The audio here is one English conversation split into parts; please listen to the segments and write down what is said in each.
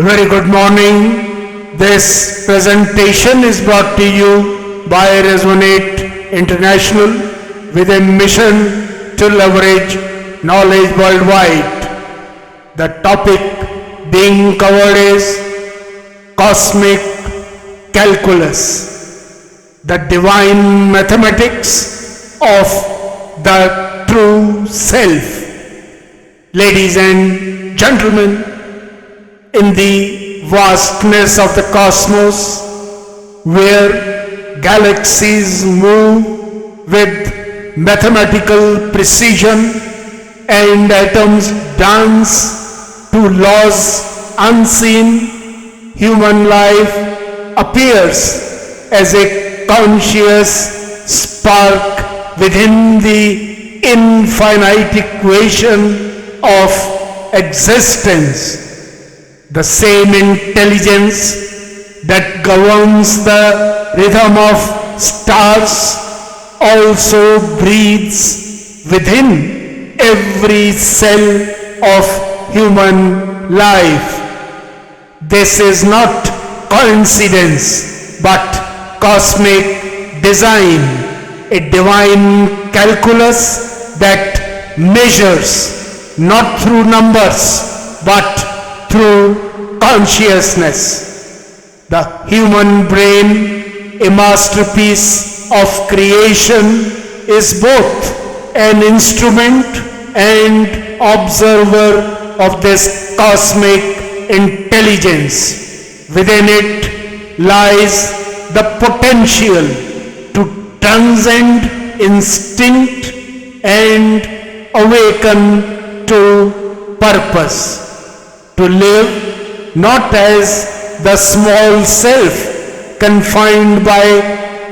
A very good morning. This presentation is brought to you by Resonate International with a mission to leverage knowledge worldwide. The topic being covered is cosmic calculus, the divine mathematics of the true self. Ladies and gentlemen, in the vastness of the cosmos, where galaxies move with mathematical precision and atoms dance to laws unseen, human life appears as a conscious spark within the infinite equation of existence. The same intelligence that governs the rhythm of stars also breathes within every cell of human life. This is not coincidence but cosmic design, a divine calculus that measures not through numbers but through consciousness. The human brain, a masterpiece of creation, is both an instrument and observer of this cosmic intelligence. Within it lies the potential to transcend instinct and awaken to purpose. To live not as the small self confined by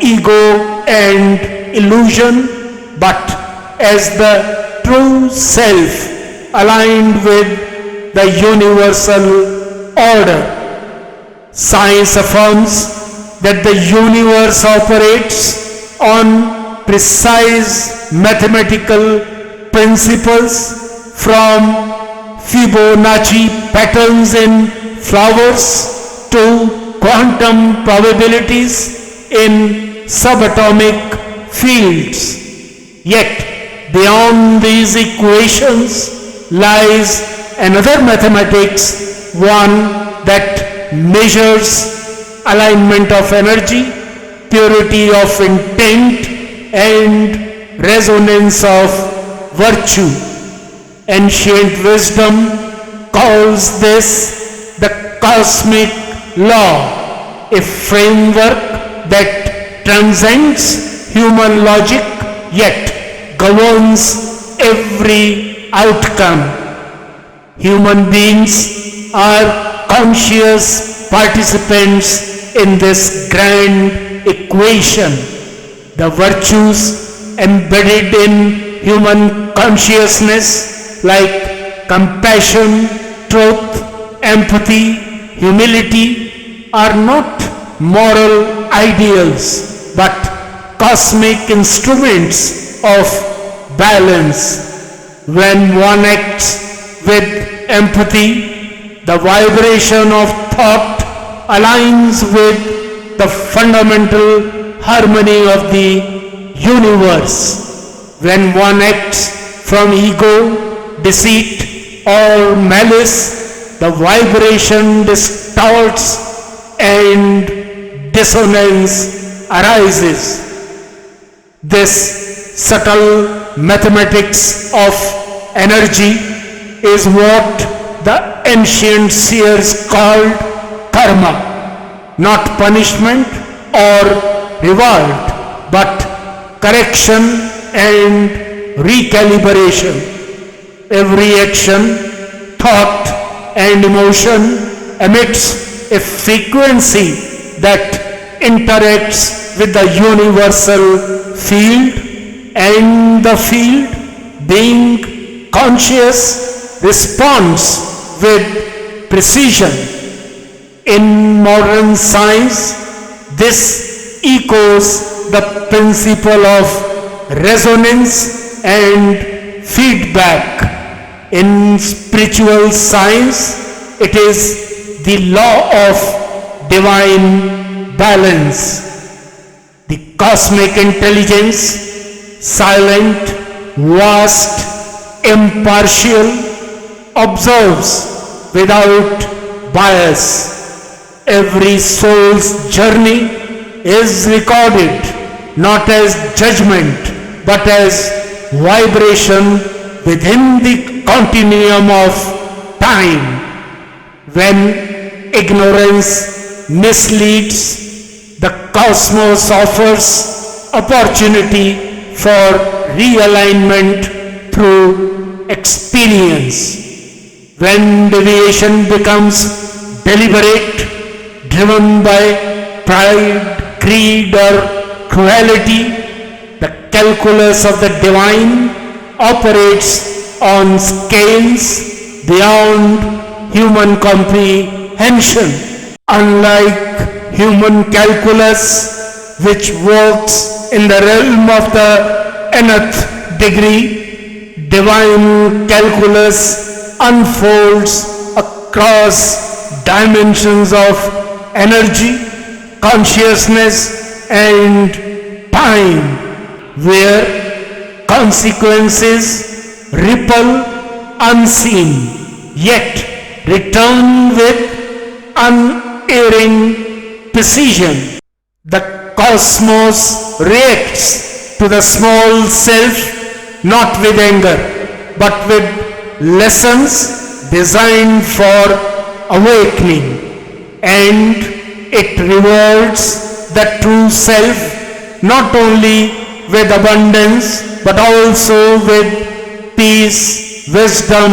ego and illusion, but as the true self aligned with the universal order. Science affirms that the universe operates on precise mathematical principles, from Fibonacci patterns in flowers to quantum probabilities in subatomic fields. Yet, beyond these equations lies another mathematics, one that measures alignment of energy, purity of intent, and resonance of virtue. Ancient wisdom calls this the cosmic law, a framework that transcends human logic yet governs every outcome. Human beings are conscious participants in this grand equation. The virtues embedded in human consciousness like compassion, truth, empathy, humility are not moral ideals but cosmic instruments of balance. When one acts with empathy, the vibration of thought aligns with the fundamental harmony of the universe. When one acts from ego, deceit, or malice, the vibration distorts and dissonance arises. This subtle mathematics of energy is what the ancient seers called karma, not punishment or reward, but correction and recalibration. Every action, thought, and emotion emits a frequency that interacts with the universal field, and the field, being conscious, responds with precision. In modern science, this echoes the principle of resonance and feedback. In spiritual science, it is the law of divine balance. The cosmic intelligence, silent, vast, impartial, observes without bias. Every soul's journey is recorded not as judgment but as vibration within the continuum of time. When ignorance misleads, the cosmos offers opportunity for realignment through experience. When deviation becomes deliberate, driven by pride, greed, or cruelty, the calculus of the divine operates on scales beyond human comprehension. Unlike human calculus, which works in the realm of the nth degree, divine calculus unfolds across dimensions of energy, consciousness, and time, where consequences ripple unseen, yet return with unerring precision. The cosmos reacts to the small self not with anger, but with lessons designed for awakening, and it rewards the true self not only with abundance but also with peace, wisdom,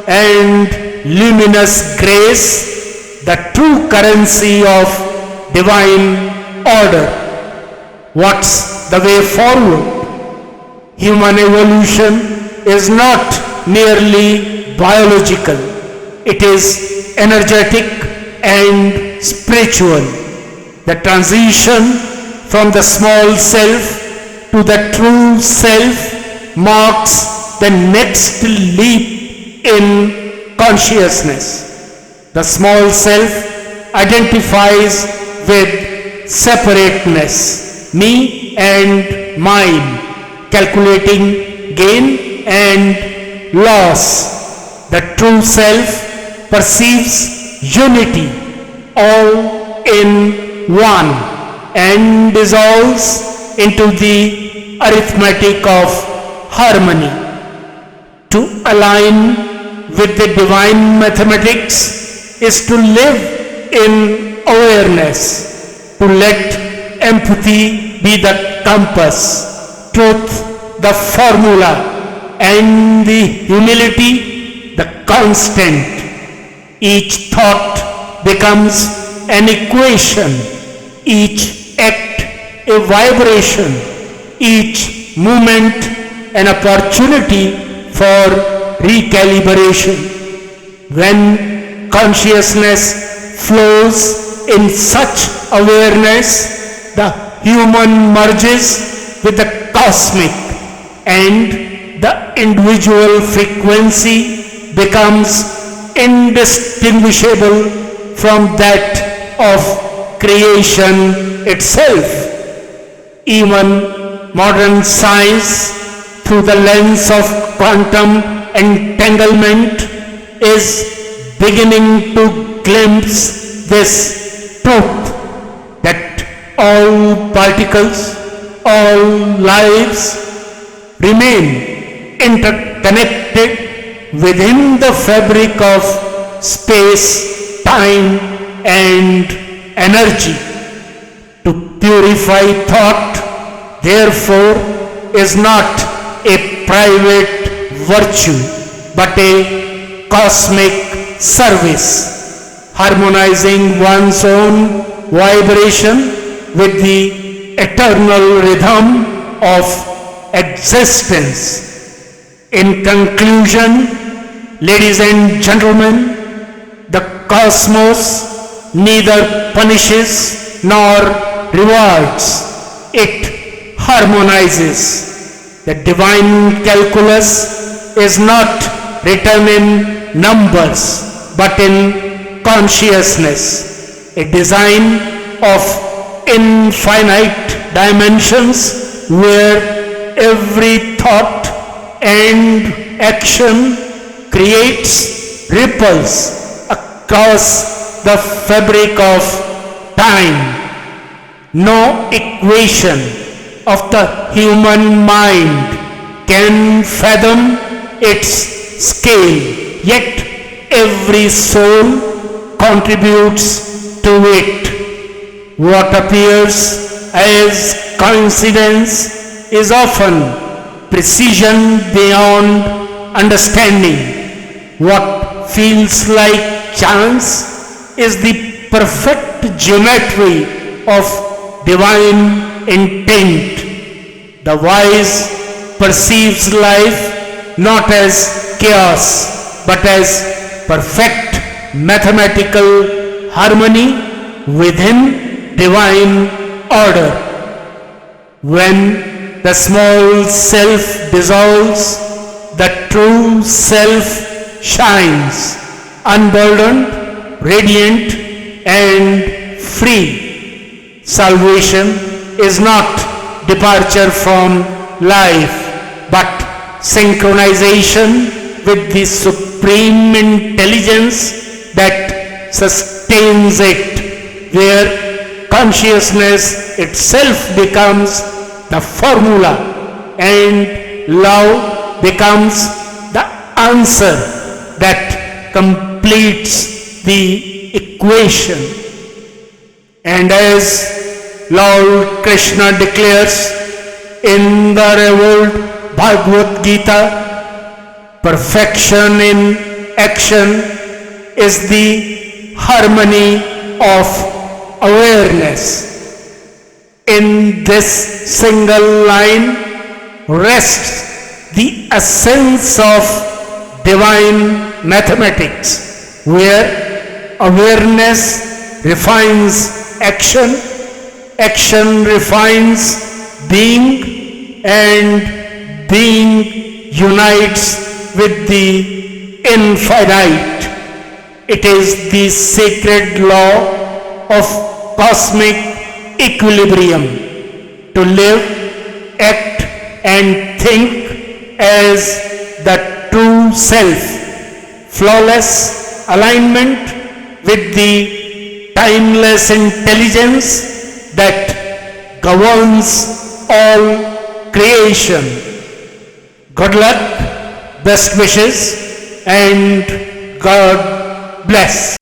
and luminous grace, the true currency of divine order. What's the way forward? Human evolution is not merely biological, it is energetic and spiritual. The transition from the small self to the true self marks the next leap in consciousness. The small self identifies with separateness, me and mine, calculating gain and loss. The true self perceives unity, all in one, and dissolves into the arithmetic of harmony. To align with the divine mathematics is to live in awareness, to let empathy be the compass, truth the formula, and the humility the constant. Each thought becomes an equation, each act a vibration, each movement an opportunity for recalibration. When consciousness flows in such awareness, the human merges with the cosmic, and the individual frequency becomes indistinguishable from that of creation itself. Even modern science, through the lens of quantum entanglement, is beginning to glimpse this truth, that all particles, all lives remain interconnected within the fabric of space, time, and energy. To purify thought, therefore, is not a private virtue, but a cosmic service, harmonizing one's own vibration with the eternal rhythm of existence. In conclusion, ladies and gentlemen, the cosmos neither punishes nor rewards, it harmonizes. The divine calculus is not written in numbers, but in consciousness, a design of infinite dimensions where every thought and action creates ripples across the fabric of time. No equation of the human mind can fathom its scale, yet every soul contributes to it. What appears as coincidence is often precision beyond understanding. What feels like chance is the perfect geometry of divine intent. The wise perceives life not as chaos but as perfect mathematical harmony within divine order. When the small self dissolves, the true self shines, unburdened, radiant, and free. Salvation is not departure from life, but synchronization with the supreme intelligence that sustains it, where consciousness itself becomes the formula and love becomes the answer that completes the equation. And as Lord Krishna declares in the revealed Bhagavad Gita, perfection in action is the harmony of awareness. In this single line rests the essence of divine mathematics, where awareness refines action, action refines being, and being unites with the infinite. It is the sacred law of cosmic equilibrium to live, act, and think as the true self, flawless alignment with the timeless intelligence that governs all creation. Good luck, best wishes, and God bless.